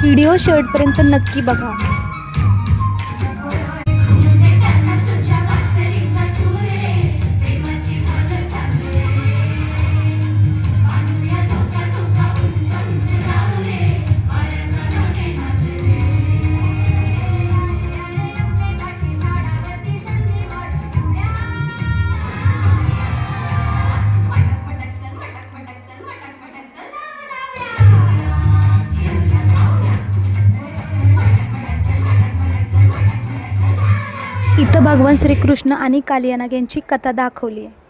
Video शेवटपर्यंत नक्की बघा. इथं भगवान श्रीकृष्ण आणि कालिया नाग यांची कथा दाखवली आहे.